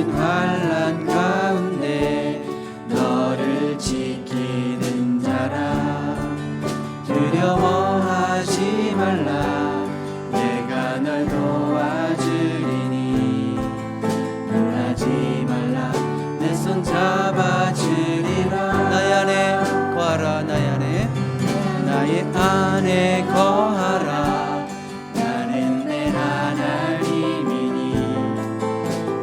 모든 환난 가운데 너를 지키는 자라. 두려워하지 말라. 내가 널 도와주리니. 놀라지 말라. 내 손 잡아주리라. 나의 안에 거하라. 나의 안에 거하라. 나는 내 하나님이니.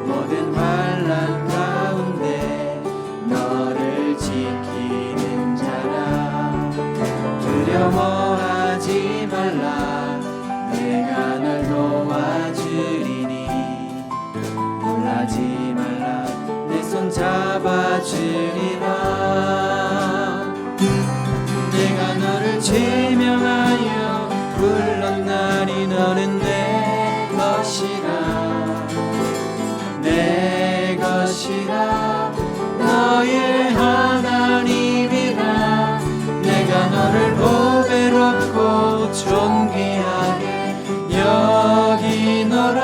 모든 환난 가운데 너를 지키는 자라. 두려워하지 말라. 내가 널 도와주리니. 놀라지 말라. 내 손 잡아주리라. 내가 너를 제명하여 불렀나니 너는 내 것이라. 내 것이라. 너의 하나님이라. 내가 너를 보배롭고 존귀하게 여기노라.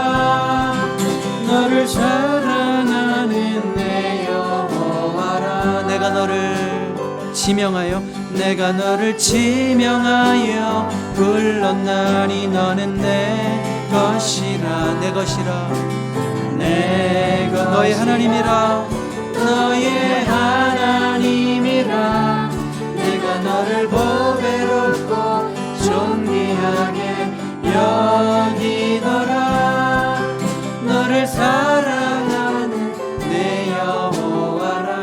너를 사랑하는 내 여호와라. 내가 너를 지명하여 불렀나니 너는 내 것이라. 너의 하나님이라. 내가 너를 보배롭고 존귀하게 여기노라. 너를 사랑하는 내 여호와라.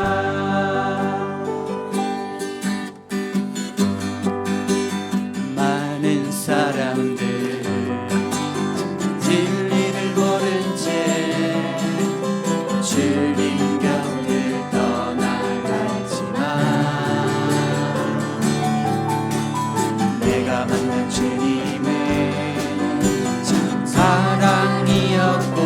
많은 사람들 진리를 모른 채 주님 곁을 떠나가지만 내가 만난 주님은 참 사랑이었고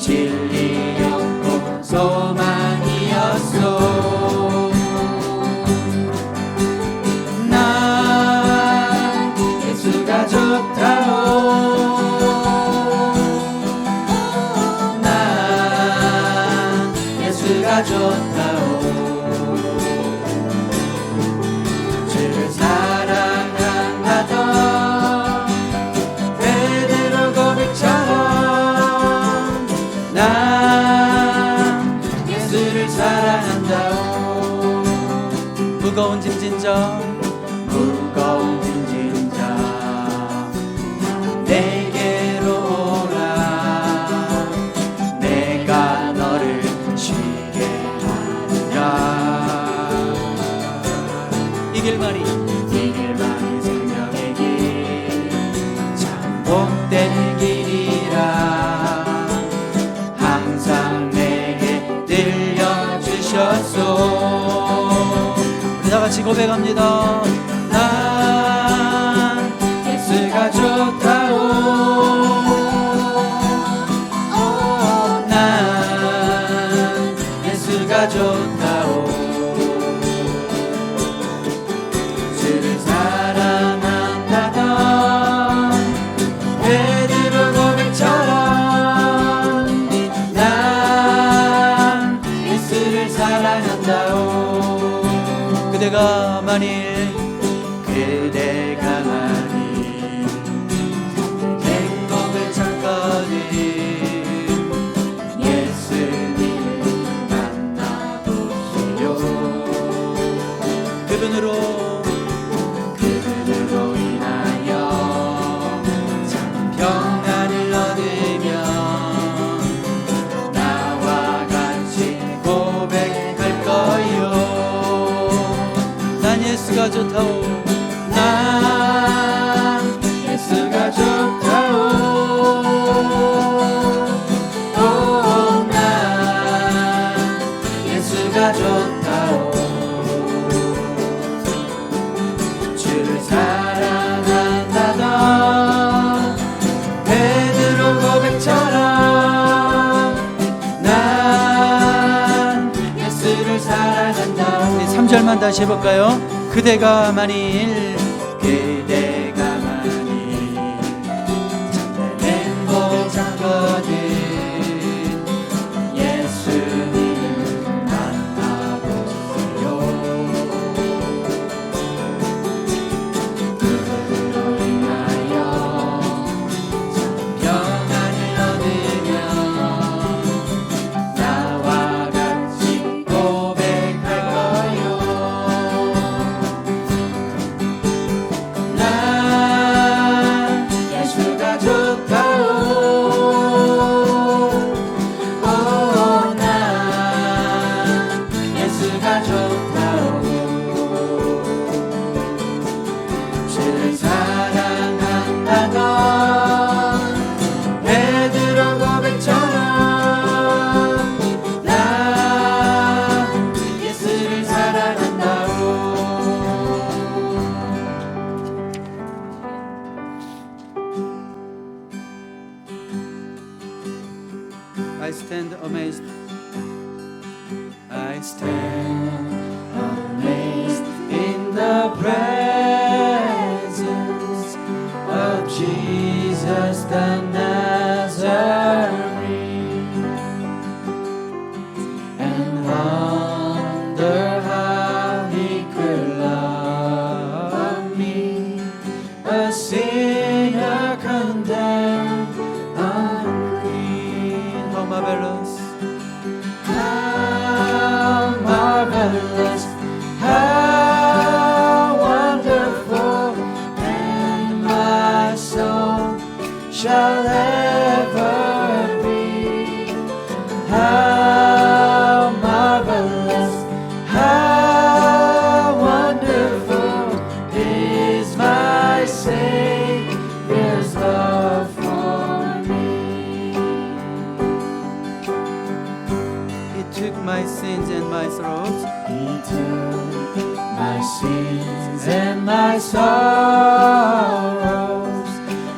진리였고 소망이었소. 난 예수가 좋다오. 난 예수가 좋다오. 주를 사랑한다던 베드로 고백처럼 난 예수를 사랑한다오. 무거운 짐진 자 내게로 오라. 내가 너를 쉬게 하리라. 이 길만이 생명의 길 참 복된 길이라. 항상 내게 들려주셨소. 다 같이 고백합니다. 난 예수가 좋다오. 난 예수가 좋다오. 주를 사랑한다던 베드로 고백처럼 난 예수를 사랑한다오. 그대가 만일 행복을 찾거든 예수님을 만나보세요. 그분으로 인하여 참 평안을 얻으며 나와 같이 고백할 거요. 난 예수가 좋다오. 난 예수가 좋다오. 난 예수가 좋다오. 주를 사랑한다던 베드로 고백처럼 난 예수를 사랑한다. 우리 3절만 다시 해볼까요? 그대가 만일 행복 찾거든 I stand amazed. I stand amazed in the presence of Jesus the Nazarene, and wonder how He could love me, a sinner condemned, unclean. How marvelous. How marvelous, how wonderful, and my soul shall ever be. How marvelous, how wonderful is my Savior's love for me. He took my sins and my sorrows. He took my sins and my sorrows.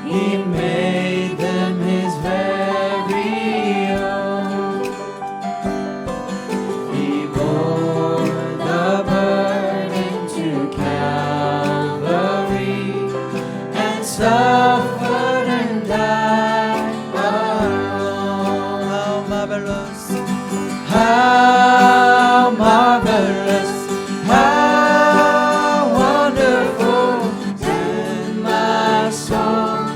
He made them His very own. He bore the burden to Calvary and suffered and died alone. How marvelous. How marvelous, how wonderful, and my soul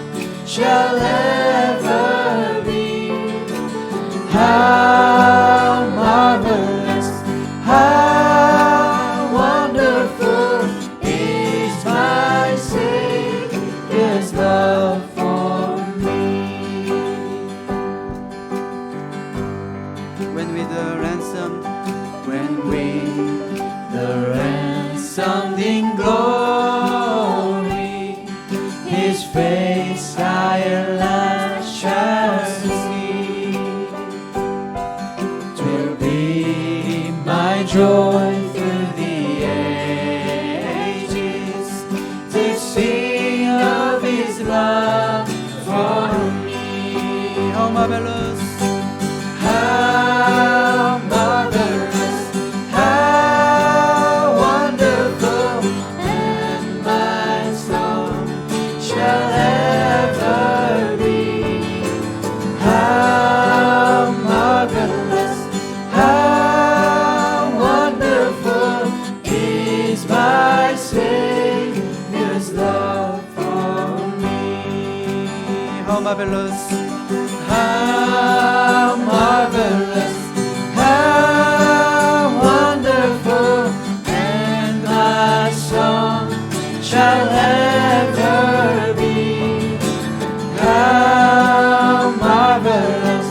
shall ever be. How marvelous, how wonderful is my Savior's love for me. When we the ransomed, When we, the ransomed in glory, His face I at last shall see, 'twill be my joy through the ages to sing of His love for me. how marvelous. How marvelous, how wonderful, and my soul shall ever be. How marvelous, how wonderful is my Savior's love for me. How marvelous. How marvelous, how wonderful, and my song shall ever be. How marvelous,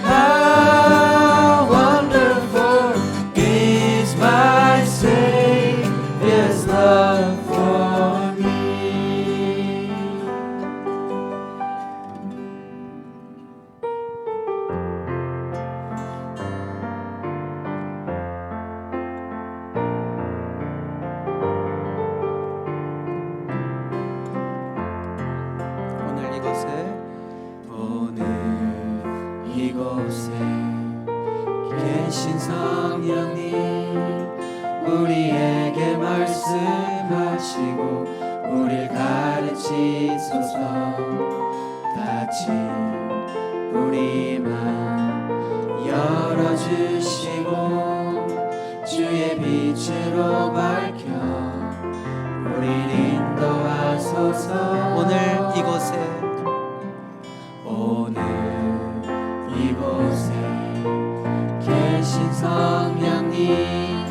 how wonderful is my Savior's love for me. 오늘 이곳에 계신 성령님, 우리에게 말씀하시고 우릴 가르치소서. 다친 우리 맘 열어주시고 주의 빛으로 밝혀 우릴 인도하소서. 오늘 이곳에 이곳에 계신 성령님,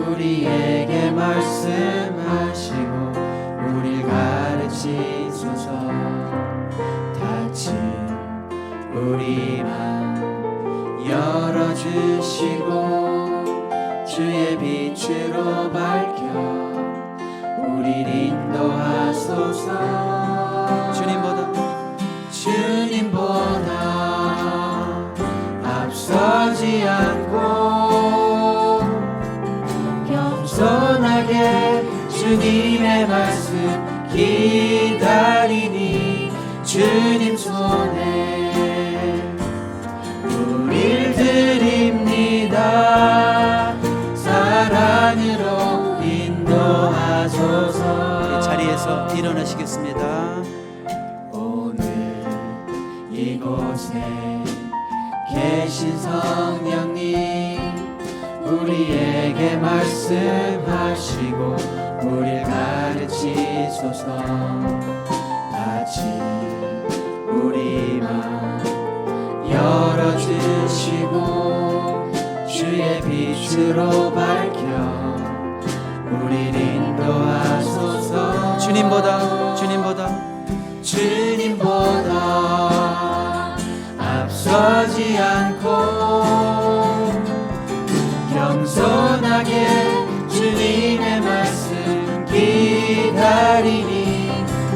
우리에게 말씀하시고 우릴 가르치소서. 다친 우리 맘 열어주시고 주의 빛으로 밝혀 우릴 인도하소서. 주님보다 앞서지 않고 겸손하게 주님의 말씀 기다리니 주님 손에 우리 일어나시겠습니다. 오늘 이곳에 계신 성령님 우리에게 말씀하시고 우리를 가르치소서. 다시 우리 마음 열어주시고 주의 빛으로 밝혀 우리를 인도하소서. 주님보다 앞서지 않고 겸손하게 주님의 말씀 기다리니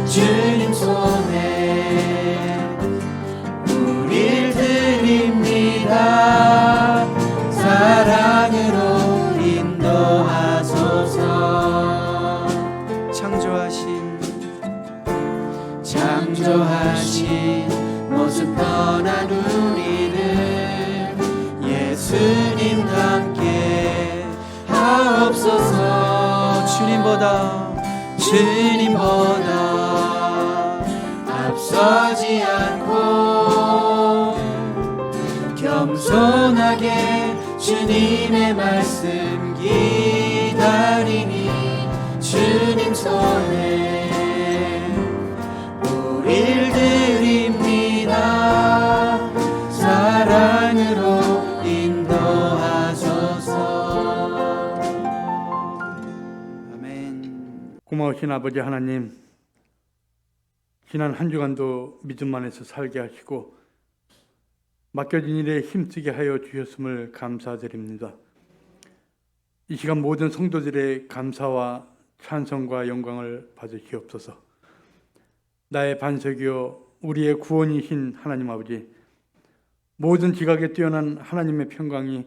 주님 손에 우릴 드립니다. 사랑으로 인도하소서. 창조하신 모습 떠난 우리를 예수님 닮게 하옵소서. 주님보다 앞서지 않고 겸손하게 주님의 말씀 기다리니 주님 손에 우릴 드립니다. 사랑으로 인도하소서. 아멘. 고마우신 아버지 하나님, 지난 한 주간도 믿음 안에서 살게 하시고 맡겨진 일에 힘쓰게 하여 주셨음을 감사드립니다. 이 시간 모든 성도들의 감사와 찬송과 영광을 받으시옵소서. 나의 반석이요 우리의 구원이신 하나님 아버지, 모든 지각에 뛰어난 하나님의 평강이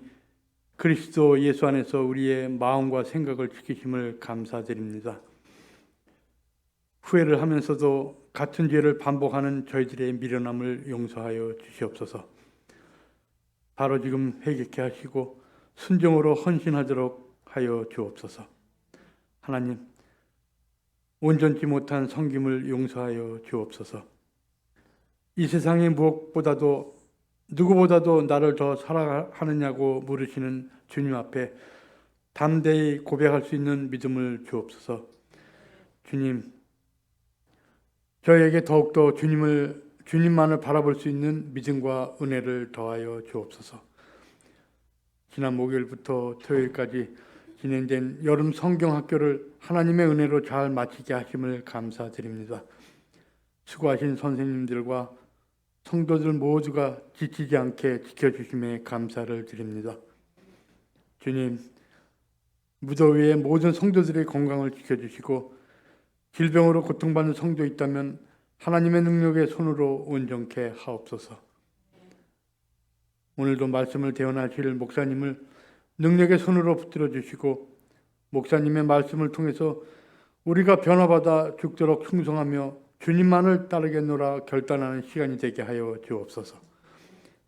그리스도 예수 안에서 우리의 마음과 생각을 지키심을 감사드립니다. 후회를 하면서도 같은 죄를 반복하는 저희들의 미련함을 용서하여 주시옵소서. 바로 지금 회개케 하시고 순종으로 헌신하도록 하여 주옵소서. 하나님, 온전치 못한 섬김을 용서하여 주옵소서. 이 세상의 무엇보다도 누구보다도 나를 더 사랑하느냐고 물으시는 주님 앞에 담대히 고백할 수 있는 믿음을 주옵소서. 주님, 저에게 더욱더 주님만을 바라볼 수 있는 믿음과 은혜를 더하여 주옵소서. 지난 목요일부터 토요일까지 진행된 여름 성경학교를 하나님의 은혜로 잘 마치게 하심을 감사드립니다. 수고하신 선생님들과 성도들 모두가 지치지 않게 지켜주심에 감사를 드립니다. 주님, 무더위에 모든 성도들의 건강을 지켜주시고 질병으로 고통받는 성도 있다면 하나님의 능력의 손으로 온전케 하옵소서. 오늘도 말씀을 대언하실 목사님을 능력의 손으로 붙들어 주시고 목사님의 말씀을 통해서 우리가 변화받아 죽도록 충성하며 주님만을 따르겠노라 결단하는 시간이 되게 하여 주옵소서.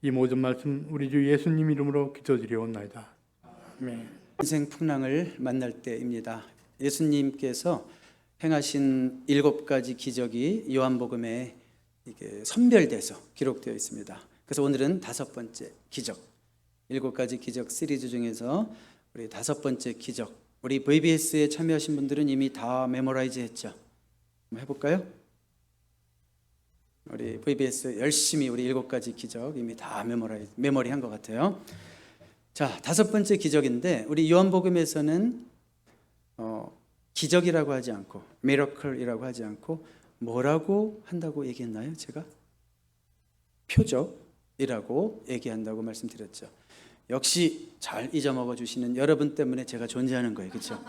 이 모든 말씀 우리 주 예수님 이름으로 기도드리옵나이다. 아멘. 인생 풍랑을 만날 때입니다. 예수님께서 행하신 7가지 기적이 요한복음에 이게 선별돼서 기록되어 있습니다. 그래서 오늘은 5번째 기적, 7가지 기적 시리즈 중에서 우리 5번째 기적, 우리 VBS에 참여하신 분들은 이미 다 메모라이즈 했죠. 한번 해볼까요? 우리 VBS 열심히 우리 7가지 기적 이미 다 메모리 한 것 같아요. 자, 5번째 기적인데 우리 요한복음에서는 기적이라고 하지 않고 miracle이라고 하지 않고 뭐라고 한다고 얘기했나요? 제가 표적이라고 얘기한다고 말씀드렸죠. 역시 잘 잊어먹어 주시는 여러분 때문에 제가 존재하는 거예요. 그렇죠?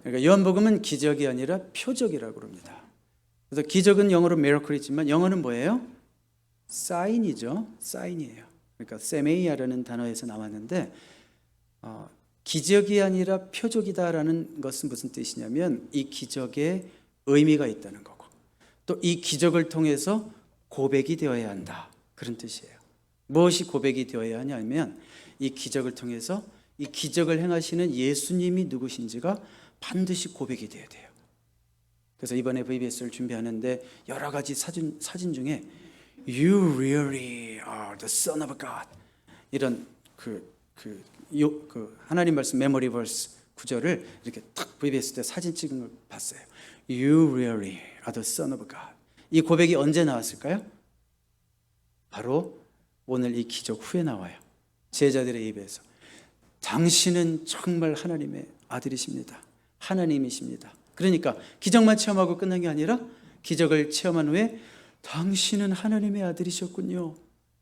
그러니까 요한복음은 기적이 아니라 표적이라고 합니다. 그래서 기적은 영어로 miracle이지만 영어는 뭐예요? 사인이죠. 사인이에요. 그러니까 세메이아라는 단어에서 나왔는데 기적이 아니라 표적이다라는 것은 무슨 뜻이냐면 이 기적에 의미가 있다는 거고 또 이 기적을 통해서 고백이 되어야 한다. 그런 뜻이에요. 무엇이 고백이 되어야 하냐면 이 기적을 통해서 이 기적을 행하시는 예수님이 누구신지가 반드시 고백이 되어야 돼요. 그래서 이번에 VBS를 준비하는데 여러 가지 사진 중에 You really are the son of God 이런 그 하나님 말씀 메모리 버스 구절을 이렇게 딱 VBS 때 사진 찍은 걸 봤어요. You really are the son of God. 이 고백이 언제 나왔을까요? 바로 오늘 이 기적 후에 나와요. 제자들의 입에서. 당신은 정말 하나님의 아들이십니다. 하나님이십니다. 그러니까 기적만 체험하고 끝난 게 아니라 기적을 체험한 후에 당신은 하나님의 아들이셨군요.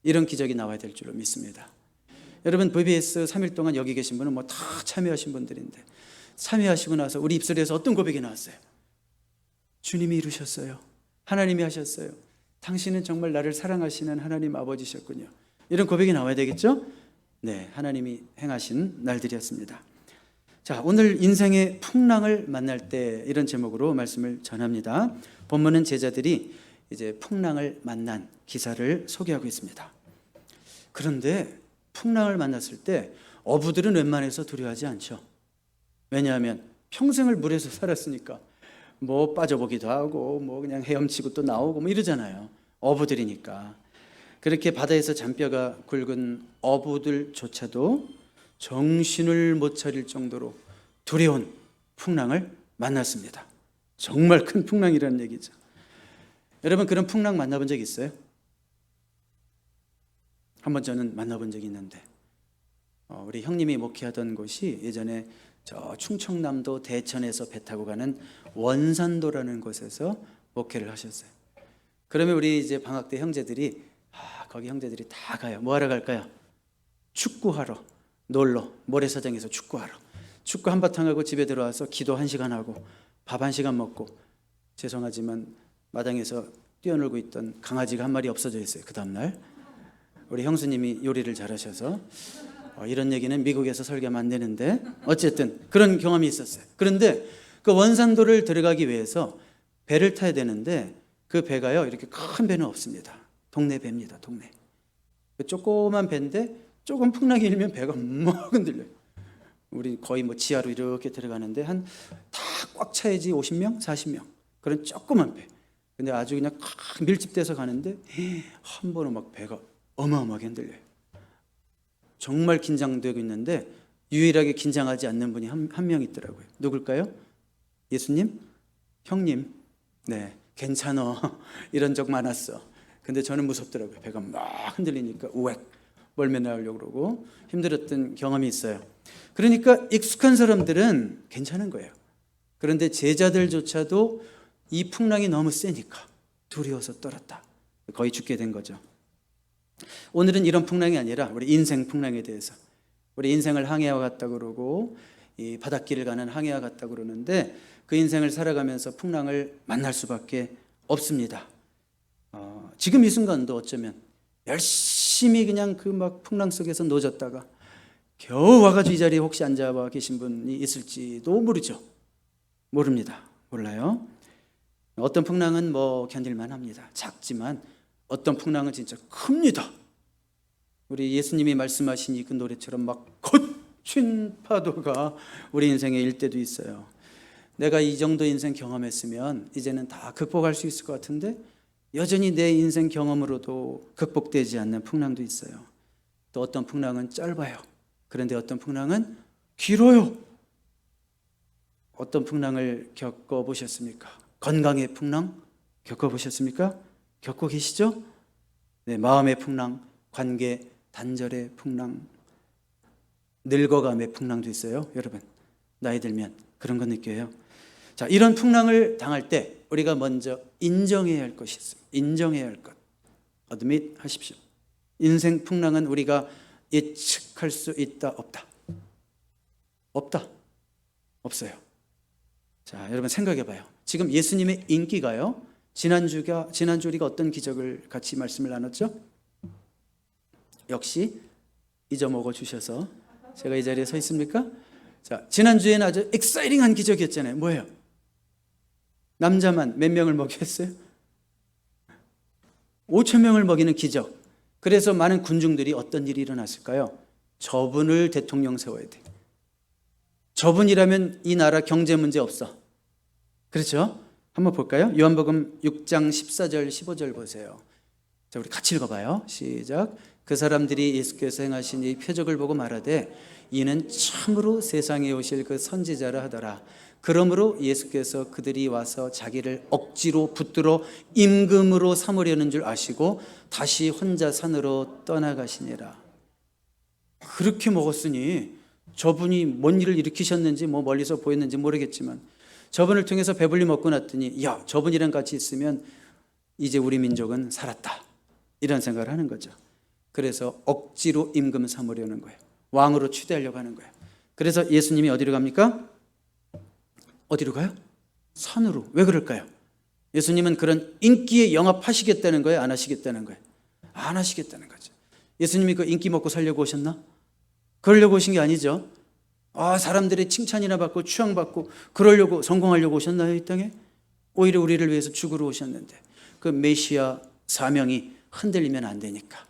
이런 기적이 나와야 될 줄로 믿습니다. 여러분 VBS 3일 동안 여기 계신 분은 뭐 다 참여하신 분들인데 참여하시고 나서 우리 입술에서 어떤 고백이 나왔어요? 주님이 이루셨어요. 하나님이 하셨어요. 당신은 정말 나를 사랑하시는 하나님 아버지셨군요. 이런 고백이 나와야 되겠죠? 네, 하나님이 행하신 날들이었습니다. 자, 오늘 인생의 풍랑을 만날 때 이런 제목으로 말씀을 전합니다. 본문은 제자들이 이제 풍랑을 만난 기사를 소개하고 있습니다. 그런데 풍랑을 만났을 때 어부들은 웬만해서 두려워하지 않죠. 왜냐하면 평생을 물에서 살았으니까 뭐 빠져보기도 하고 뭐 그냥 헤엄치고 또 나오고 뭐 이러잖아요. 어부들이니까. 그렇게 바다에서 잔뼈가 굵은 어부들조차도 정신을 못 차릴 정도로 두려운 풍랑을 만났습니다. 정말 큰 풍랑이라는 얘기죠. 여러분 그런 풍랑 만나본 적 있어요? 한번 저는 만나본 적이 있는데 우리 형님이 목회하던 곳이 예전에 저 충청남도 대천에서 배 타고 가는 원산도라는 곳에서 목회를 하셨어요. 그러면 우리 이제 방학 때 형제들이 거기 형제들이 다 가요. 뭐 하러 갈까요? 축구하러 놀러 모래사장에서 축구하러 축구 한바탕 하고 집에 들어와서 기도 1시간 하고 밥 1시간 먹고 죄송하지만 마당에서 뛰어놀고 있던 강아지가 한 마리 없어져 있어요. 그 다음날 우리 형수님이 요리를 잘하셔서 이런 얘기는 미국에서 설교하면 안 되는데 어쨌든 그런 경험이 있었어요. 그런데 그 원산도를 들어가기 위해서 배를 타야 되는데 그 배가요 이렇게 큰 배는 없습니다. 동네 배입니다. 동네. 조그만 배인데 조금 풍랑이 일면 배가 막 흔들려요. 우리 거의 뭐 지하로 이렇게 들어가는데 한 다 꽉 차야지 50명, 40명 그런 조그만 배. 근데 아주 그냥 밀집돼서 가는데 한 번은 막 배가 어마어마하게 흔들려요. 정말 긴장되고 있는데 유일하게 긴장하지 않는 분이 한 명 있더라고요. 누굴까요? 예수님? 형님? 네, 괜찮어. 이런 적 많았어. 근데 저는 무섭더라고요. 배가 막 흔들리니까 우웩 멀매 나오려고 그러고 힘들었던 경험이 있어요. 그러니까 익숙한 사람들은 괜찮은 거예요. 그런데 제자들조차도 이 풍랑이 너무 세니까 두려워서 떨었다. 거의 죽게 된 거죠. 오늘은 이런 풍랑이 아니라 우리 인생 풍랑에 대해서 우리 인생을 항해와 같다 그러고 이 바닷길을 가는 항해와 같다 그러는데 그 인생을 살아가면서 풍랑을 만날 수밖에 없습니다. 지금 이 순간도 어쩌면 열심히 그냥 그 막 풍랑 속에서 노졌다가 겨우 와가지고 이 자리에 혹시 앉아와 계신 분이 있을지도 모르죠. 모릅니다. 몰라요. 어떤 풍랑은 뭐 견딜만 합니다. 작지만 어떤 풍랑은 진짜 큽니다. 우리 예수님이 말씀하신 이 그 노래처럼 막 거친 파도가 우리 인생에 일 때도 있어요. 내가 이 정도 인생 경험했으면 이제는 다 극복할 수 있을 것 같은데 여전히 내 인생 경험으로도 극복되지 않는 풍랑도 있어요. 또 어떤 풍랑은 짧아요. 그런데 어떤 풍랑은 길어요. 어떤 풍랑을 겪어보셨습니까? 건강의 풍랑 겪어보셨습니까? 겪고 계시죠? 네, 마음의 풍랑, 관계 단절의 풍랑, 늙어감의 풍랑도 있어요. 여러분 나이 들면 그런 거 느껴요. 자, 이런 풍랑을 당할 때 우리가 먼저 인정해야 할 것이 있습니다. 인정해야 할 것. admit 하십시오. 인생 풍랑은 우리가 예측할 수 있다 없다? 없다. 없어요. 자, 여러분 생각해 봐요. 지금 예수님의 인기가요. 지난주 우리가 어떤 기적을 같이 말씀을 나눴죠? 역시 잊어먹어 주셔서 제가 이 자리에 서 있습니까? 자, 지난주에는 아주 엑사이팅한 기적이었잖아요. 뭐예요? 남자만 몇 명을 먹였어요? 5,000명을 먹이는 기적. 그래서 많은 군중들이 어떤 일이 일어났을까요? 저분을 대통령 세워야 돼. 저분이라면 이 나라 경제 문제 없어. 그렇죠? 한번 볼까요? 요한복음 6장 14절 15절 보세요. 자, 우리 같이 읽어봐요. 시작. 그 사람들이 예수께서 행하신 이 표적을 보고 말하되 이는 참으로 세상에 오실 그 선지자라 하더라. 그러므로 예수께서 그들이 와서 자기를 억지로 붙들어 임금으로 삼으려는 줄 아시고 다시 혼자 산으로 떠나가시니라. 그렇게 먹었으니 저분이 뭔 일을 일으키셨는지 뭐 멀리서 보였는지 모르겠지만 저분을 통해서 배불리 먹고 났더니 야, 저분이랑 같이 있으면 이제 우리 민족은 살았다, 이런 생각을 하는 거죠. 그래서 억지로 임금 삼으려는 거예요. 왕으로 추대하려고 하는 거예요. 그래서 예수님이 어디로 갑니까? 어디로 가요? 산으로. 왜 그럴까요? 예수님은 그런 인기에 영합하시겠다는 거예요? 안 하시겠다는 거예요? 안 하시겠다는 거죠. 예수님이 그 인기 먹고 살려고 오셨나? 그러려고 오신 게 아니죠. 사람들의 칭찬이나 받고 추앙받고 그러려고, 성공하려고 오셨나요, 이 땅에? 오히려 우리를 위해서 죽으러 오셨는데 그 메시아 사명이 흔들리면 안 되니까.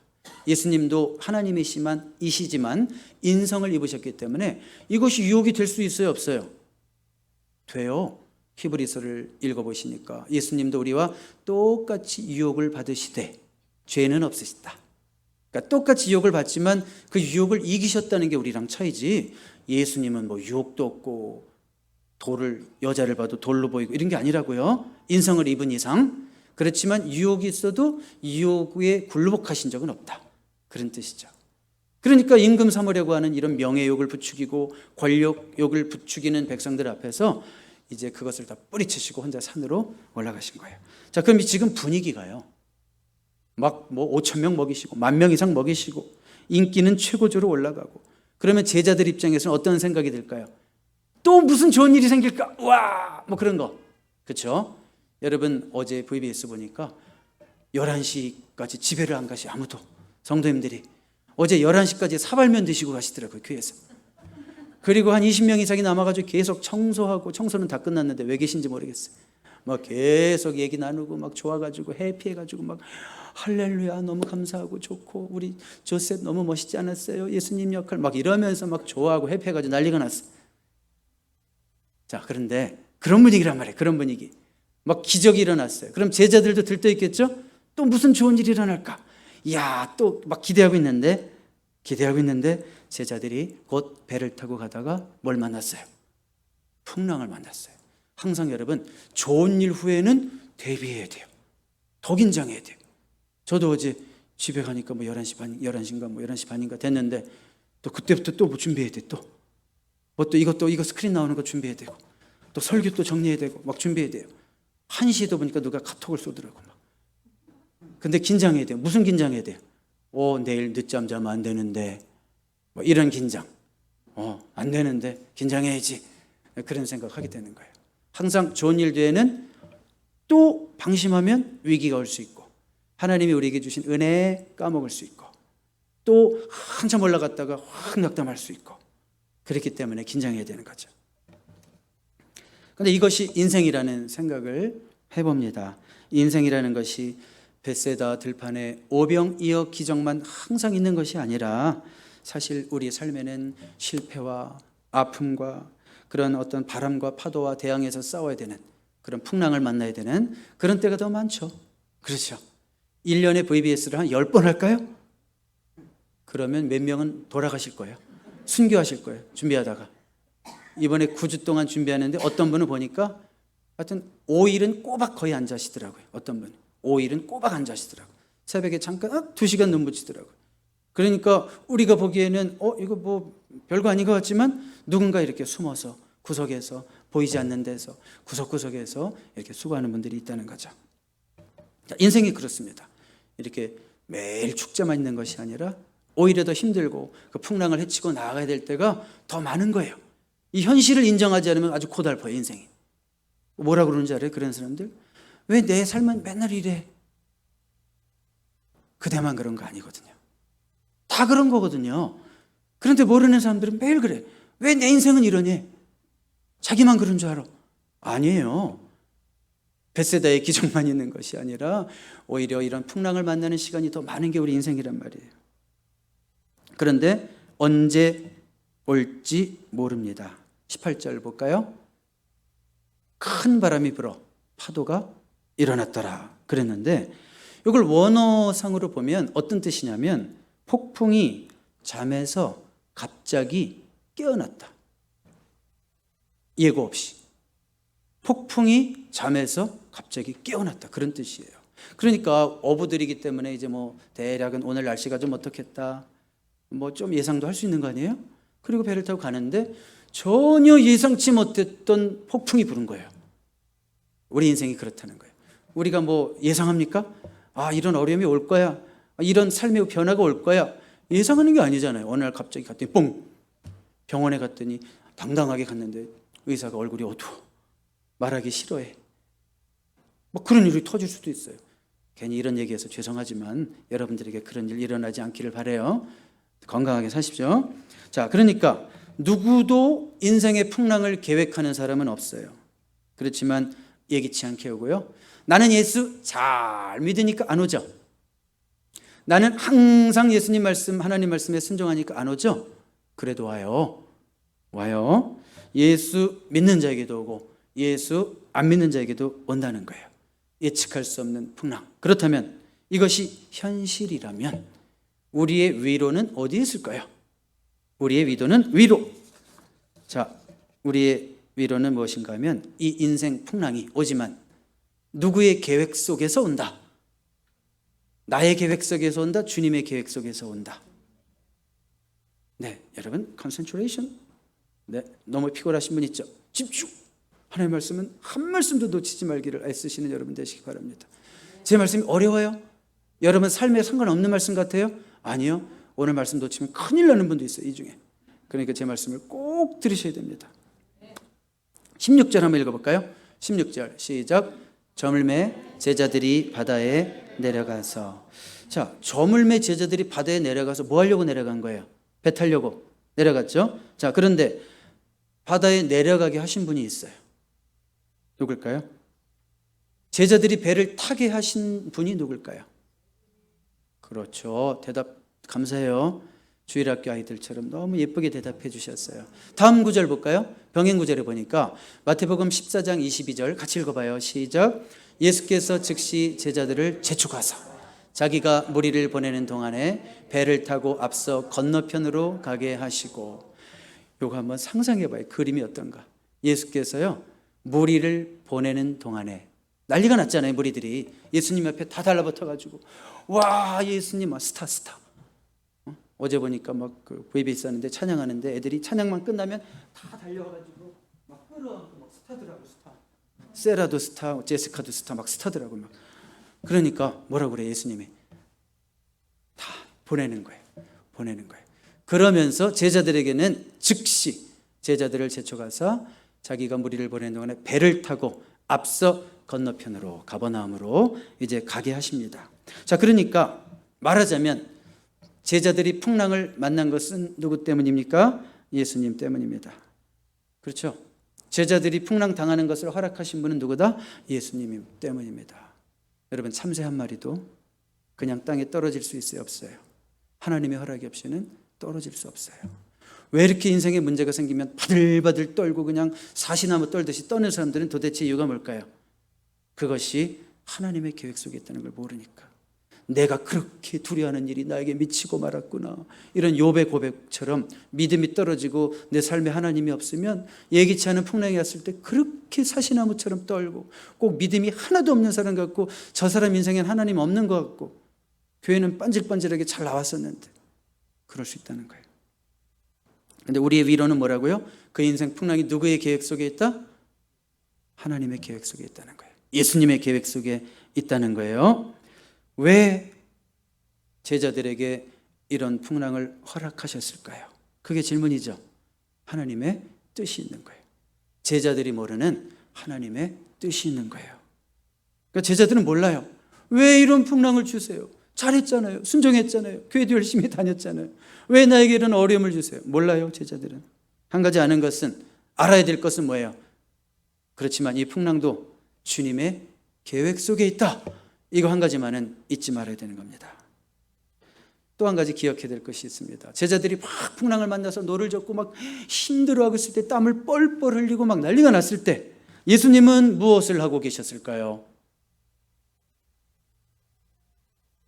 예수님도 하나님이시지만 인성을 입으셨기 때문에 이것이 유혹이 될 수 있어요, 없어요? 돼요. 히브리서를 읽어보시니까 예수님도 우리와 똑같이 유혹을 받으시되 죄는 없으시다. 그러니까 똑같이 유혹을 받지만 그 유혹을 이기셨다는 게 우리랑 차이지, 예수님은 뭐 유혹도 없고 여자를 봐도 돌로 보이고 이런 게 아니라고요. 인성을 입은 이상. 그렇지만 유혹이 있어도 유혹에 굴복하신 적은 없다, 그런 뜻이죠. 그러니까 임금 삼으려고 하는 이런 명예욕을 부추기고 권력욕을 부추기는 백성들 앞에서 이제 그것을 다 뿌리치시고 혼자 산으로 올라가신 거예요. 자, 그럼 지금 분위기가요, 막 뭐 5천 명 먹이시고 10,000명 이상 먹이시고 인기는 최고조로 올라가고, 그러면 제자들 입장에서는 어떤 생각이 들까요? 또 무슨 좋은 일이 생길까? 와, 뭐 그런 거. 그렇죠? 여러분, 어제 VBS 보니까 11시까지 집회를 안 가시, 아무도, 성도님들이 어제 11시까지 사발면 드시고 가시더라고요, 교회에서. 그리고 한 20명 이상이 남아가지고 계속 청소하고, 청소는 다 끝났는데 왜 계신지 모르겠어요. 막 계속 얘기 나누고 막 좋아가지고 해피해가지고 막 할렐루야, 너무 감사하고 좋고, 우리 조셉 너무 멋있지 않았어요? 예수님 역할 막 이러면서 막 좋아하고 해피해가지고 난리가 났어. 자, 그런데 그런 분위기란 말이에요. 그런 분위기. 막 기적이 일어났어요. 그럼 제자들도 들떠있겠죠? 또 무슨 좋은 일이 일어날까? 이야, 또 막 기대하고 있는데 제자들이 곧 배를 타고 가다가 뭘 만났어요? 풍랑을 만났어요. 항상 여러분, 좋은 일 후에는 대비해야 돼요. 더 긴장해야 돼요. 저도 어제 집에 가니까 뭐 11시 반, 11시인가 뭐 11시 반인가 됐는데 또 그때부터 또 뭐 준비해야 돼. 또 이거 스크린 나오는 거 준비해야 되고, 또 설교 또 정리해야 되고 막 준비해야 돼요. 1시에도 보니까 누가 카톡을 쏘더라고 막. 근데 긴장해야 돼요. 무슨 긴장해야 돼요? 내일 늦잠 자면 안 되는데, 뭐 이런 긴장. 안 되는데 긴장해야지. 그런 생각하게 되는 거예요. 항상 좋은 일 뒤에는 또 방심하면 위기가 올 수 있고, 하나님이 우리에게 주신 은혜 까먹을 수 있고, 또 한참 올라갔다가 확 낙담할 수 있고, 그렇기 때문에 긴장해야 되는 거죠. 그런데 이것이 인생이라는 생각을 해봅니다. 인생이라는 것이 벳세다 들판에 오병이어 기적만 항상 있는 것이 아니라 사실 우리 삶에는 실패와 아픔과 그런 어떤 바람과 파도와 대항해서 싸워야 되는, 그런 풍랑을 만나야 되는 그런 때가 더 많죠. 그렇죠? 1년에 VBS를 한 10번 할까요? 그러면 몇 명은 돌아가실 거예요. 순교하실 거예요. 준비하다가. 이번에 9주 동안 준비하는데 어떤 분은 보니까 하여튼 5일은 꼬박 거의 안 자시더라고요. 어떤 분은 5일은 꼬박 안 자시더라고요. 새벽에 잠깐 2시간 눈 붙이더라고요. 그러니까 우리가 보기에는 이거 뭐 별거 아닌 것 같지만 누군가 이렇게 숨어서 구석에서, 보이지 않는 데서 구석구석에서 이렇게 수고하는 분들이 있다는 거죠. 자, 인생이 그렇습니다. 이렇게 매일 축제만 있는 것이 아니라 오히려 더 힘들고 그 풍랑을 헤치고 나아가야 될 때가 더 많은 거예요. 이 현실을 인정하지 않으면 아주 고달퍼요, 인생이. 뭐라 그러는지 알아요? 그런 사람들? 왜 내 삶은 맨날 이래? 그대만 그런 거 아니거든요. 다 그런 거거든요. 그런데 모르는 사람들은 매일 그래. 왜 내 인생은 이러니? 자기만 그런 줄 알아. 아니에요. 벳세다의 기적만 있는 것이 아니라 오히려 이런 풍랑을 만나는 시간이 더 많은 게 우리 인생이란 말이에요. 그런데 언제 올지 모릅니다. 18절 볼까요? 큰 바람이 불어 파도가 일어났더라 그랬는데, 이걸 원어상으로 보면 어떤 뜻이냐면 폭풍이 잠에서 갑자기 깨어났다. 예고 없이 폭풍이 잠에서 갑자기 깨어났다, 그런 뜻이에요. 그러니까 어부들이기 때문에 이제 뭐 대략은 오늘 날씨가 좀 어떻겠다 뭐 좀 예상도 할 수 있는 거 아니에요? 그리고 배를 타고 가는데 전혀 예상치 못했던 폭풍이 부는 거예요. 우리 인생이 그렇다는 거예요. 우리가 뭐 예상합니까? 아, 이런 어려움이 올 거야, 이런 삶의 변화가 올 거야, 예상하는 게 아니잖아요. 어느 날 갑자기 갔더니 뽕, 병원에 갔더니 당당하게 갔는데 의사가 얼굴이 어두워, 말하기 싫어해. 뭐 그런 일이 터질 수도 있어요. 괜히 이런 얘기해서 죄송하지만 여러분들에게 그런 일 일어나지 않기를 바라요. 건강하게 사십시오. 자, 그러니까 누구도 인생의 풍랑을 계획하는 사람은 없어요. 그렇지만 예기치 않게 오고요. 나는 예수 잘 믿으니까 안 오죠. 나는 항상 예수님 말씀, 하나님 말씀에 순종하니까 안 오죠. 그래도 와요. 예수 믿는 자에게도 오고 예수 안 믿는 자에게도 온다는 거예요. 예측할 수 없는 풍랑. 그렇다면 이것이 현실이라면 우리의 위로는 어디에 있을까요? 우리의 위로는 위로. 자, 우리의 위로는 무엇인가 하면 이 인생 풍랑이 오지만 누구의 계획 속에서 온다. 나의 계획 속에서 온다. 주님의 계획 속에서 온다. 네, 여러분 컨센트레이션. 네, 너무 피곤하신 분 있죠? 집중. 하나님의 말씀은 한 말씀도 놓치지 말기를 애쓰시는 여러분 되시기 바랍니다. 제 말씀이 어려워요? 여러분 삶에 상관없는 말씀 같아요? 아니요. 오늘 말씀 놓치면 큰일 나는 분도 있어요, 이 중에. 그러니까 제 말씀을 꼭 들으셔야 됩니다. 16절 한번 읽어볼까요? 16절 시작. 저물매 제자들이 바다에 내려가서. 자, 저물매 제자들이 바다에 내려가서 뭐 하려고 내려간 거예요? 배 타려고 내려갔죠. 자, 그런데 바다에 내려가게 하신 분이 있어요. 누굴까요? 제자들이 배를 타게 하신 분이 누굴까요? 그렇죠. 대답 감사해요. 주일학교 아이들처럼 너무 예쁘게 대답해 주셨어요. 다음 구절 볼까요? 병행 구절에 보니까 마태복음 14장 22절 같이 읽어봐요. 시작. 예수께서 즉시 제자들을 재촉하사 자기가 무리를 보내는 동안에 배를 타고 앞서 건너편으로 가게 하시고. 요거 한번 상상해 봐요. 그림이 어떤가. 예수께서요 무리를 보내는 동안에 난리가 났잖아요. 무리들이 예수님 앞에 다 달라붙어가지고 와 예수님 스타. 어제 보니까 막 그 VBS 하는데 찬양하는데 애들이 찬양만 끝나면 다 달려가지고 막 끌어안고 막 스타더라고. 스타. 세라도 스타, 제시카도 스타, 막 스타더라고 막. 그러니까 뭐라고 그래 예수님이 다 보내는 거예요. 그러면서 제자들에게는 즉시 제자들을 재촉하사 자기가 무리를 보내는 동안에 배를 타고 앞서 건너편으로 가버나움으로 이제 가게 하십니다. 자, 그러니까 말하자면 제자들이 풍랑을 만난 것은 누구 때문입니까? 예수님 때문입니다. 그렇죠? 제자들이 풍랑 당하는 것을 허락하신 분은 누구다? 예수님 때문입니다. 여러분 참새 한 마리도 그냥 땅에 떨어질 수 있어요? 없어요? 하나님의 허락이 없이는 떨어질 수 없어요. 왜 이렇게 인생에 문제가 생기면 바들바들 떨고 그냥 사시나무 떨듯이 떠는 사람들은 도대체 이유가 뭘까요? 그것이 하나님의 계획 속에 있다는 걸 모르니까. 내가 그렇게 두려워하는 일이 나에게 미치고 말았구나. 이런 욥의 고백처럼 믿음이 떨어지고 내 삶에 하나님이 없으면 예기치 않은 풍랑이 왔을 때 그렇게 사시나무처럼 떨고 꼭 믿음이 하나도 없는 사람 같고 저 사람 인생엔 하나님 없는 것 같고 교회는 반질반질하게 잘 나왔었는데 그럴 수 있다는 거예요. 근데 우리의 위로는 뭐라고요? 그 인생 풍랑이 누구의 계획 속에 있다? 하나님의 계획 속에 있다는 거예요. 예수님의 계획 속에 있다는 거예요. 왜 제자들에게 이런 풍랑을 허락하셨을까요? 그게 질문이죠. 하나님의 뜻이 있는 거예요. 제자들이 모르는 하나님의 뜻이 있는 거예요. 그러니까 제자들은 몰라요. 왜 이런 풍랑을 주세요? 잘했잖아요. 순종했잖아요. 교회도 열심히 다녔잖아요. 왜 나에게 이런 어려움을 주세요? 몰라요, 제자들은. 한 가지 아는 것은, 알아야 될 것은 뭐예요? 그렇지만 이 풍랑도 주님의 계획 속에 있다. 이거 한 가지만은 잊지 말아야 되는 겁니다. 또 한 가지 기억해야 될 것이 있습니다. 제자들이 막 풍랑을 만나서 노를 젓고 막 힘들어하고 있을 때 땀을 뻘뻘 흘리고 막 난리가 났을 때 예수님은 무엇을 하고 계셨을까요?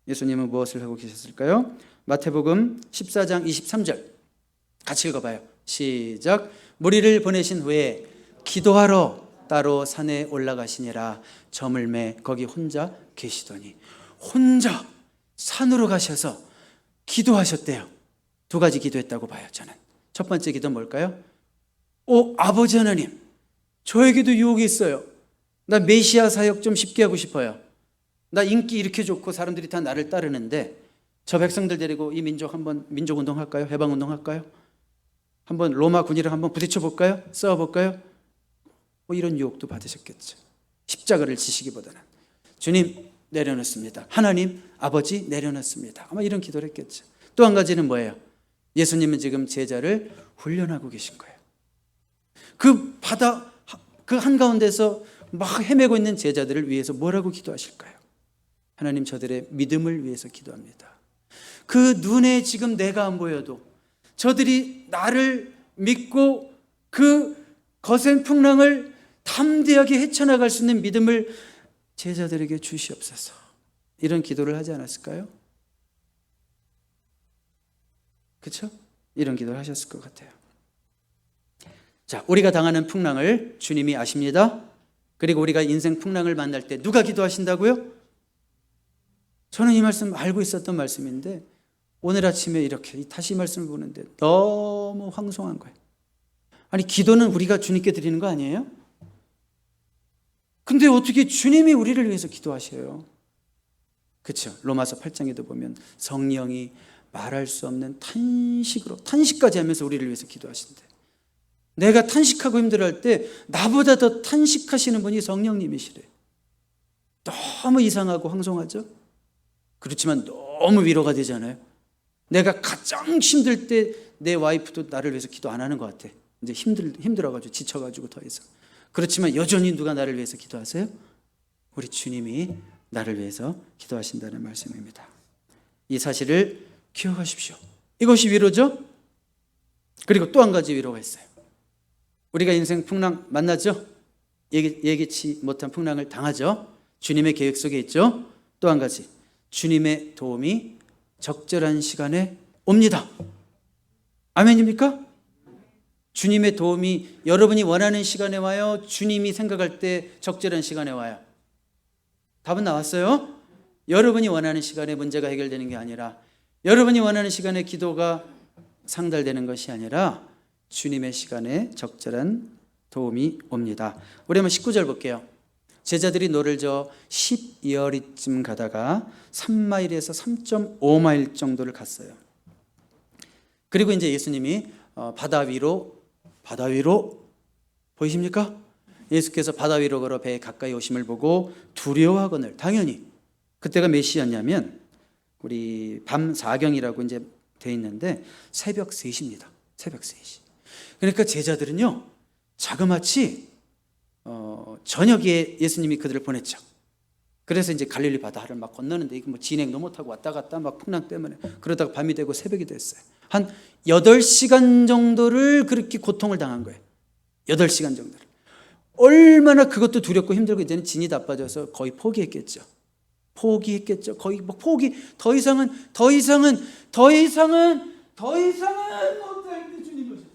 예수님은 무엇을 하고 계셨을까요? 마태복음 14장 23절 같이 읽어봐요. 시작. 무리를 보내신 후에 기도하러 따로 산에 올라가시니라. 저물매 거기 혼자 계시더니, 혼자 산으로 가셔서 기도하셨대요. 두 가지 기도했다고 봐요, 저는. 첫 번째 기도는 뭘까요? 아버지 하나님, 저에게도 유혹이 있어요. 나 메시아 사역 좀 쉽게 하고 싶어요. 나 인기 이렇게 좋고 사람들이 다 나를 따르는데 저 백성들 데리고 이 민족 한번 민족운동 할까요? 해방운동 할까요? 한번 로마 군이랑 한번 부딪혀 볼까요? 싸워 볼까요? 이런 유혹도 받으셨겠죠. 십자가를 지시기보다는 주님 내려놓습니다. 하나님 아버지 내려놓습니다. 아마 이런 기도를 했겠죠. 또 한 가지는 뭐예요? 예수님은 지금 제자를 훈련하고 계신 거예요. 그 바다 그 한가운데서 막 헤매고 있는 제자들을 위해서 뭐라고 기도하실까요? 하나님 저들의 믿음을 위해서 기도합니다. 그 눈에 지금 내가 안 보여도 저들이 나를 믿고 그 거센 풍랑을 담대하게 헤쳐나갈 수 있는 믿음을 제자들에게 주시옵소서. 이런 기도를 하지 않았을까요? 그렇죠? 이런 기도를 하셨을 것 같아요. 자, 우리가 당하는 풍랑을 주님이 아십니다. 그리고 우리가 인생 풍랑을 만날 때 누가 기도하신다고요? 저는 이 말씀 알고 있었던 말씀인데 오늘 아침에 이렇게 다시 말씀을 보는데 너무 황송한 거예요. 아니, 기도는 우리가 주님께 드리는 거 아니에요? 근데 어떻게 주님이 우리를 위해서 기도하셔요? 그렇죠. 로마서 8장에도 보면 성령이 말할 수 없는 탄식으로 탄식까지 하면서 우리를 위해서 기도하신대. 내가 탄식하고 힘들어할 때 나보다 더 탄식하시는 분이 성령님이시래. 너무 이상하고 황송하죠? 그렇지만 너무 위로가 되잖아요. 내가 가장 힘들 때 내 와이프도 나를 위해서 기도 안 하는 것 같아. 이제 힘들어가지고 지쳐가지고 더 이상. 그렇지만 여전히 누가 나를 위해서 기도하세요? 우리 주님이 나를 위해서 기도하신다는 말씀입니다. 이 사실을 기억하십시오. 이것이 위로죠? 그리고 또 한 가지 위로가 있어요. 우리가 인생 풍랑 만나죠? 예기치 못한 풍랑을 당하죠? 주님의 계획 속에 있죠? 또 한 가지, 주님의 도움이 적절한 시간에 옵니다. 아멘입니까? 주님의 도움이 여러분이 원하는 시간에 와요? 주님이 생각할 때 적절한 시간에 와요? 답은 나왔어요? 여러분이 원하는 시간에 문제가 해결되는 게 아니라, 여러분이 원하는 시간에 기도가 상달되는 것이 아니라 주님의 시간에 적절한 도움이 옵니다. 우리 한번 19절 볼게요. 제자들이 노를 저어 10여리쯤 가다가 3마일에서 3.5마일 정도를 갔어요. 그리고 이제 예수님이 바다 위로 보이십니까? 예수께서 바다 위로 걸어 배에 가까이 오심을 보고 두려워하거늘, 당연히 그때가 몇 시였냐면 우리 밤 4경이라고 이제 돼 있는데 새벽 3시입니다. 새벽 3시. 그러니까 제자들은요 자그마치 저녁에 예수님이 그들을 보냈죠. 그래서 이제 갈릴리 바다를 막 건너는데 이게 뭐 진행도 못하고 왔다 갔다 막 풍랑 때문에 그러다가 밤이 되고 새벽이 됐어요. 한 8시간 정도를 그렇게 고통을 당한 거예요. 8시간 정도를. 얼마나 그것도 두렵고 힘들고 이제는 진이 나빠져서 거의 포기했겠죠. 거의 뭐 더 이상은 못할 때 주님 오셨어요.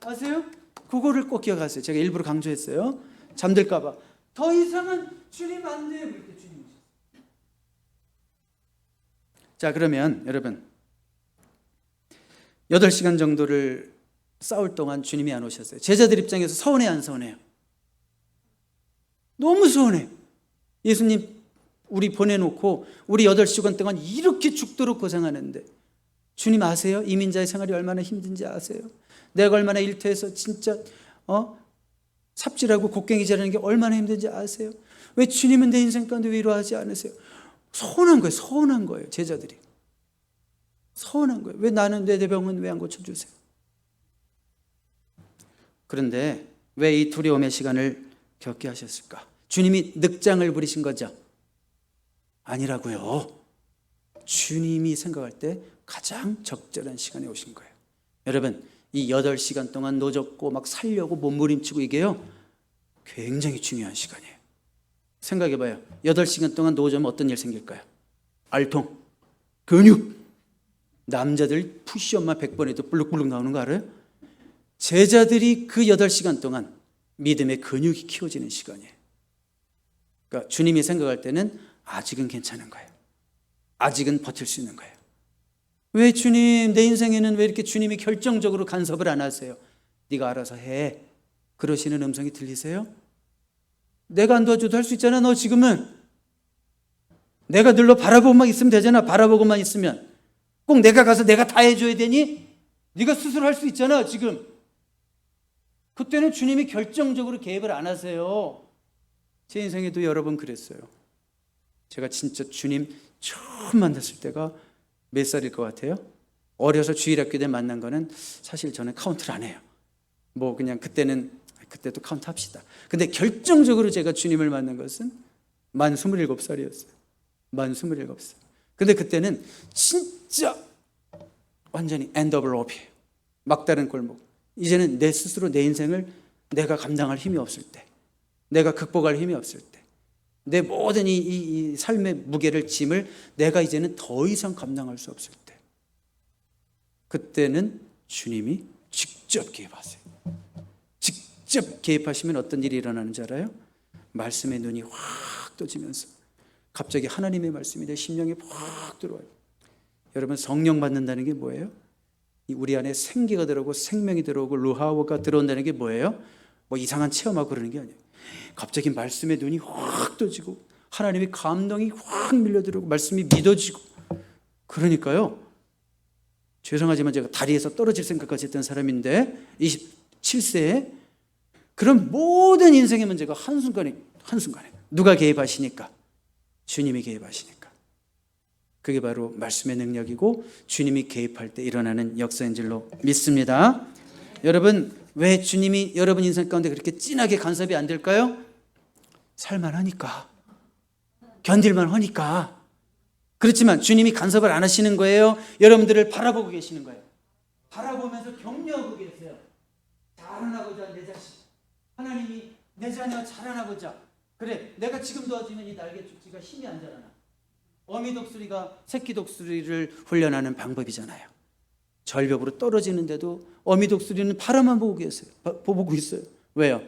아세요? 그거를 꼭 기억하세요. 제가 일부러 강조했어요. 잠들까 봐. 더 이상은 주님 안 돼요. 그렇게 주님 오셨어요. 자, 그러면 여러분 8시간 정도를 싸울 동안 주님이 안 오셨어요. 제자들 입장에서 서운해 안 서운해요? 너무 서운해. 예수님 우리 보내놓고 우리 8시간 동안 이렇게 죽도록 고생하는데 주님 아세요? 이민자의 생활이 얼마나 힘든지 아세요? 내가 얼마나 일터에서 진짜 삽질하고 곡괭이 자르는 게 얼마나 힘든지 아세요? 왜 주님은 내 인생 가운데 위로하지 않으세요? 서운한 거예요. 제자들이 서운한 거예요. 왜 나는 내 병은 왜 안 고쳐주세요? 그런데 왜 이 두려움의 시간을 겪게 하셨을까? 주님이 늑장을 부리신 거죠? 아니라고요. 주님이 생각할 때 가장 적절한 시간에 오신 거예요. 여러분 이 8시간 동안 노젓고 막 살려고 몸부림치고 이게요 굉장히 중요한 시간이에요. 생각해봐요. 8시간 동안 노자면 어떤 일 생길까요? 알통, 근육. 남자들 푸시업만 100번 해도 불룩불룩 나오는 거 알아요? 제자들이 그 8시간 동안 믿음의 근육이 키워지는 시간이에요. 그러니까 주님이 생각할 때는 아직은 괜찮은 거예요. 아직은 버틸 수 있는 거예요. 왜 주님, 내 인생에는 왜 이렇게 주님이 결정적으로 간섭을 안 하세요? 네가 알아서 해. 그러시는 음성이 들리세요? 내가 안 도와줘도 할 수 있잖아. 너 지금은 내가 늘로 바라보고만 있으면 되잖아. 바라보고만 있으면 꼭 내가 가서 내가 다 해줘야 되니? 네가 스스로 할 수 있잖아 지금. 그때는 주님이 결정적으로 개입을 안 하세요. 제 인생에도 여러 번 그랬어요. 제가 진짜 주님 처음 만났을 때가 몇 살일 것 같아요? 어려서 주일학교 때 만난 거는 사실 저는 카운트를 안 해요. 뭐 그냥 그때도 카운트 합시다. 근데 결정적으로 제가 주님을 만난 것은 만 27살이었어요. 만 27살. 근데 그때는 진짜 완전히 엔드 오브 로드예요. 막다른 골목. 이제는 내 스스로 내 인생을 내가 감당할 힘이 없을 때, 내가 극복할 힘이 없을 때, 내 모든 이 삶의 무게를 짐을 내가 이제는 더 이상 감당할 수 없을 때, 그때는 주님이 직접 개입하세요. 직접 개입하시면 어떤 일이 일어나는지 알아요? 말씀의 눈이 확 떠지면서 갑자기 하나님의 말씀이 내 심령에 확 들어와요. 여러분, 성령 받는다는 게 뭐예요? 우리 안에 생기가 들어오고 생명이 들어오고 루하워가 들어온다는 게 뭐예요? 뭐 이상한 체험하고 그러는 게 아니에요. 갑자기 말씀의 눈이 확 떠지고 하나님의 감동이 확 밀려들어오고 말씀이 믿어지고. 그러니까요, 죄송하지만 제가 다리에서 떨어질 생각까지 했던 사람인데 27세에 그런 모든 인생의 문제가 한순간에 누가 개입하시니까? 주님이 개입하시니까. 그게 바로 말씀의 능력이고 주님이 개입할 때 일어나는 역사인 줄로 믿습니다. 여러분, 왜 주님이 여러분 인생 가운데 그렇게 진하게 간섭이 안 될까요? 살만하니까, 견딜만 하니까. 그렇지만 주님이 간섭을 안 하시는 거예요? 여러분들을 바라보고 계시는 거예요. 바라보면서 격려하고 계세요. 자라나고자 내 자식, 하나님이 내 자녀 자라나고자. 그래, 내가 지금 도와주면 이 날개 축지가 힘이 안 자라나. 어미 독수리가 새끼 독수리를 훈련하는 방법이잖아요. 절벽으로 떨어지는데도 어미 독수리는 바라만 보고 계세요. 보고 있어요. 왜요?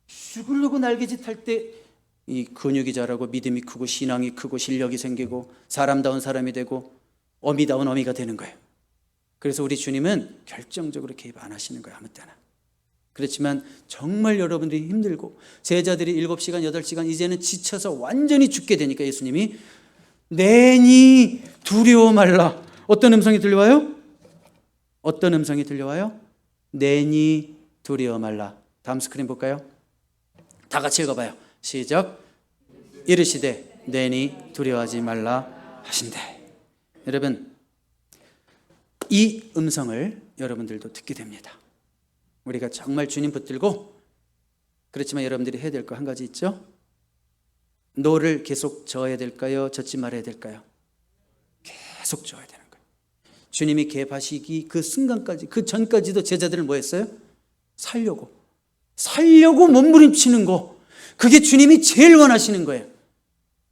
죽으려고 날개짓 할 때 이 근육이 자라고 믿음이 크고 신앙이 크고 실력이 생기고 사람다운 사람이 되고 어미다운 어미가 되는 거예요. 그래서 우리 주님은 결정적으로 개입 안 하시는 거예요. 아무 때나. 그렇지만 정말 여러분들이 힘들고 제자들이 7시간 8시간 이제는 지쳐서 완전히 죽게 되니까 예수님이 내니 두려워 말라. 어떤 음성이 들려와요? 어떤 음성이 들려와요? 내니 두려워 말라. 다음 스크린 볼까요? 다 같이 읽어봐요. 시작. 이르시되 내니 두려워하지 말라 하신대. 여러분, 이 음성을 여러분들도 듣게 됩니다. 우리가 정말 주님 붙들고, 그렇지만 여러분들이 해야 될 거 한 가지 있죠? 노를 계속 저어야 될까요? 젓지 말아야 될까요? 계속 저어야 되는 거예요. 주님이 개입하시기 그 순간까지, 그 전까지도 제자들은 뭐 했어요? 살려고 몸부림치는 거. 그게 주님이 제일 원하시는 거예요.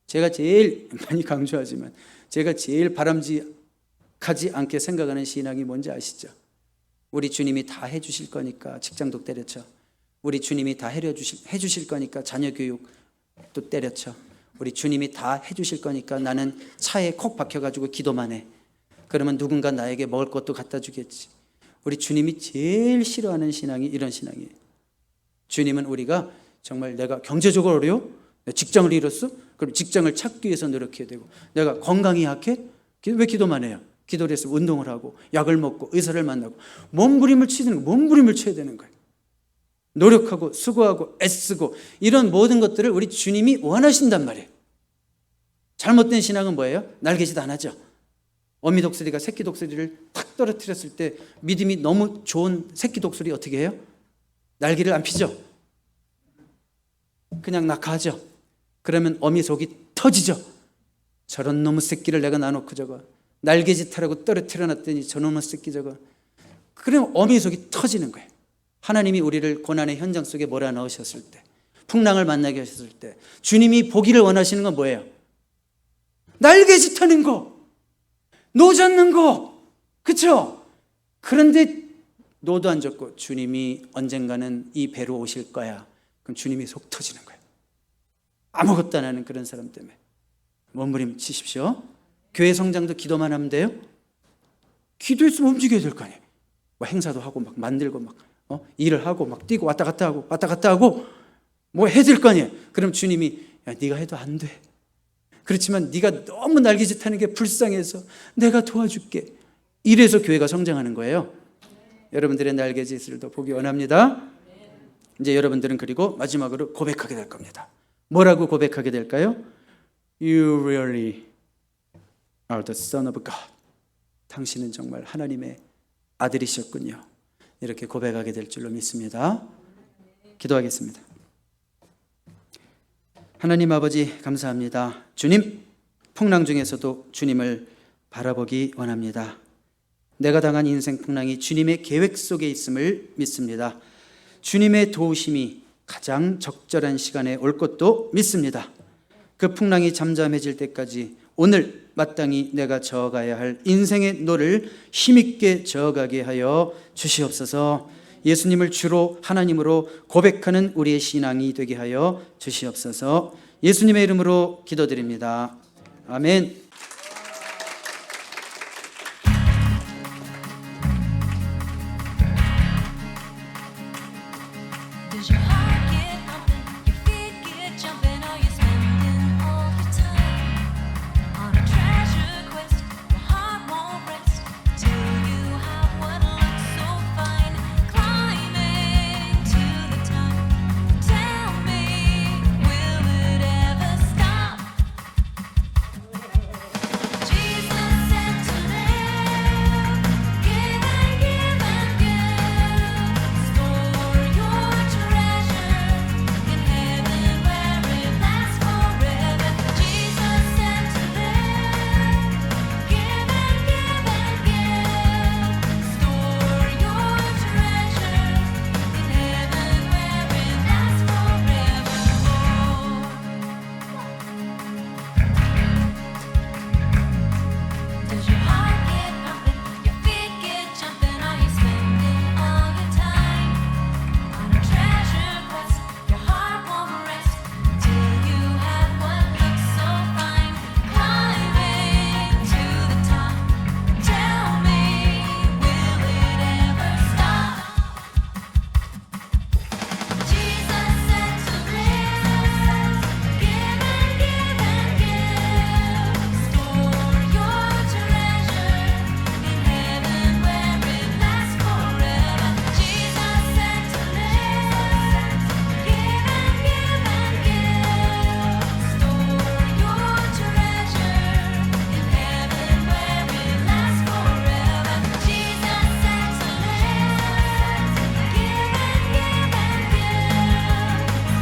제가 제일 많이 강조하지만 제가 제일 바람직하지 않게 생각하는 신앙이 뭔지 아시죠? 우리 주님이 다 해주실 거니까 직장도 때려쳐. 우리 주님이 다 해주실 거니까 자녀 교육도 때려쳐. 우리 주님이 다 해주실 거니까 나는 차에 콕 박혀가지고 기도만 해. 그러면 누군가 나에게 먹을 것도 갖다 주겠지. 우리 주님이 제일 싫어하는 신앙이 이런 신앙이에요. 주님은 우리가 정말 내가 경제적으로 어려워? 내가 직장을 잃었어? 그럼 직장을 찾기 위해서 노력해야 되고, 내가 건강이 약해? 왜 기도만 해요? 기도를 해서 운동을 하고 약을 먹고 의사를 만나고 몸부림을 쳐야 되는 거예요. 노력하고 수고하고 애쓰고 이런 모든 것들을 우리 주님이 원하신단 말이에요. 잘못된 신앙은 뭐예요? 날개짓 안 하죠. 어미 독수리가 새끼 독수리를 탁 떨어뜨렸을 때 믿음이 너무 좋은 새끼 독수리 어떻게 해요? 날개를 안 피죠. 그냥 낙하하죠. 그러면 어미 속이 터지죠. 저런 놈의 새끼를 내가 놔놓고 저거 날개짓하라고 떨어뜨려 놨더니 저놈의 새끼 저거. 그러면 어미 속이 터지는 거예요. 하나님이 우리를 고난의 현장 속에 몰아넣으셨을 때 풍랑을 만나게 하셨을 때 주님이 보기를 원하시는 건 뭐예요? 날개짓 하는 거, 노 젓는 거, 그렇죠? 그런데 노도 안 젓고 주님이 언젠가는 이 배로 오실 거야. 그럼 주님이 속 터지는 거예요. 아무것도 안 하는 그런 사람 때문에 몸부림치십시오. 교회 성장도 기도만 하면 돼요? 기도했으면 움직여야 될 거 아니에요. 뭐 행사도 하고 막 만들고 막 일을 하고 막 뛰고 왔다 갔다 하고 뭐 해야 될 거 아니에요. 그럼 주님이 야, 네가 해도 안 돼. 그렇지만 네가 너무 날개짓하는 게 불쌍해서 내가 도와줄게. 이래서 교회가 성장하는 거예요. 여러분들의 날개짓을 더 보기 원합니다. 이제 여러분들은 그리고 마지막으로 고백하게 될 겁니다. 뭐라고 고백하게 될까요? You really are the son of God. 당신은 정말 하나님의 아들이셨군요. 이렇게 고백하게 될 줄로 믿습니다. 기도하겠습니다. 하나님 아버지 감사합니다. 주님, 풍랑 중에서도 주님을 바라보기 원합니다. 내가 당한 인생 풍랑이 주님의 계획 속에 있음을 믿습니다. 주님의 도우심이 가장 적절한 시간에 올 것도 믿습니다. 그 풍랑이 잠잠해질 때까지 오늘 마땅히 내가 저어가야 할 인생의 노를 힘있게 저어가게 하여 주시옵소서. 예수님을 주로 하나님으로 고백하는 우리의 신앙이 되게 하여 주시옵소서. 예수님의 이름으로 기도드립니다. 아멘. Does your heart get pumping? Your feet get jumping? Are you spending all your time on a treasure quest? Your heart won't rest till you have what looks so fine. Climbing to the top. Tell me, will it ever stop? Jesus said to live, give and give and give. Store your treasure in heaven where it lasts forever. Jesus said to live, give and give and give. Store your treasure in heaven where it lasts forevermore. Does your heart get pumping? Your feet get jumping? Are you spending all your time on a treasure quest? Your heart won't rest till you have what looks so fine. Climbing to the top. Tell me, will it ever stop? Jesus said to live, give and give and give. Store your treasure in heaven where it lasts forever. Jesus said to live, give and give and give. Store your treasure in heaven where it lasts forever. Jesus said to live, give and give and give.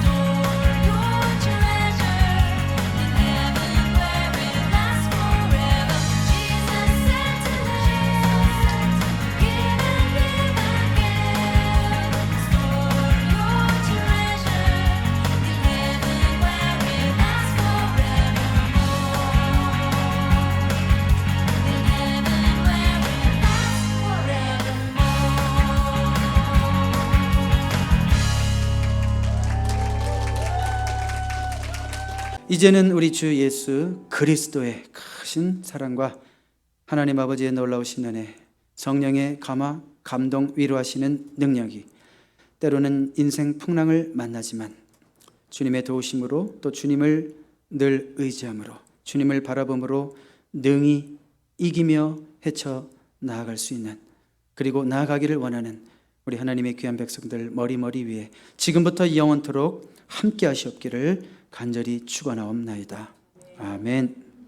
Store your treasure in heaven where it lasts forever. Jesus said to live, give and give and give. Store your treasure in heaven where it lasts forevermore. In heaven where it lasts forevermore. 이제는 우리 주 예수 그리스도의 크신 사랑과 하나님 아버지의 놀라우신 은혜, 성령의 감화, 감동, 위로하시는 능력이 때로는 인생 풍랑을 만나지만 주님의 도우심으로 또 주님을 늘 의지함으로 주님을 바라봄으로 능히 이기며 헤쳐 나아갈 수 있는, 그리고 나아가기를 원하는 우리 하나님의 귀한 백성들 머리 위에 지금부터 영원토록 함께 하시옵기를 간절히 축원하옵나이다. 아멘.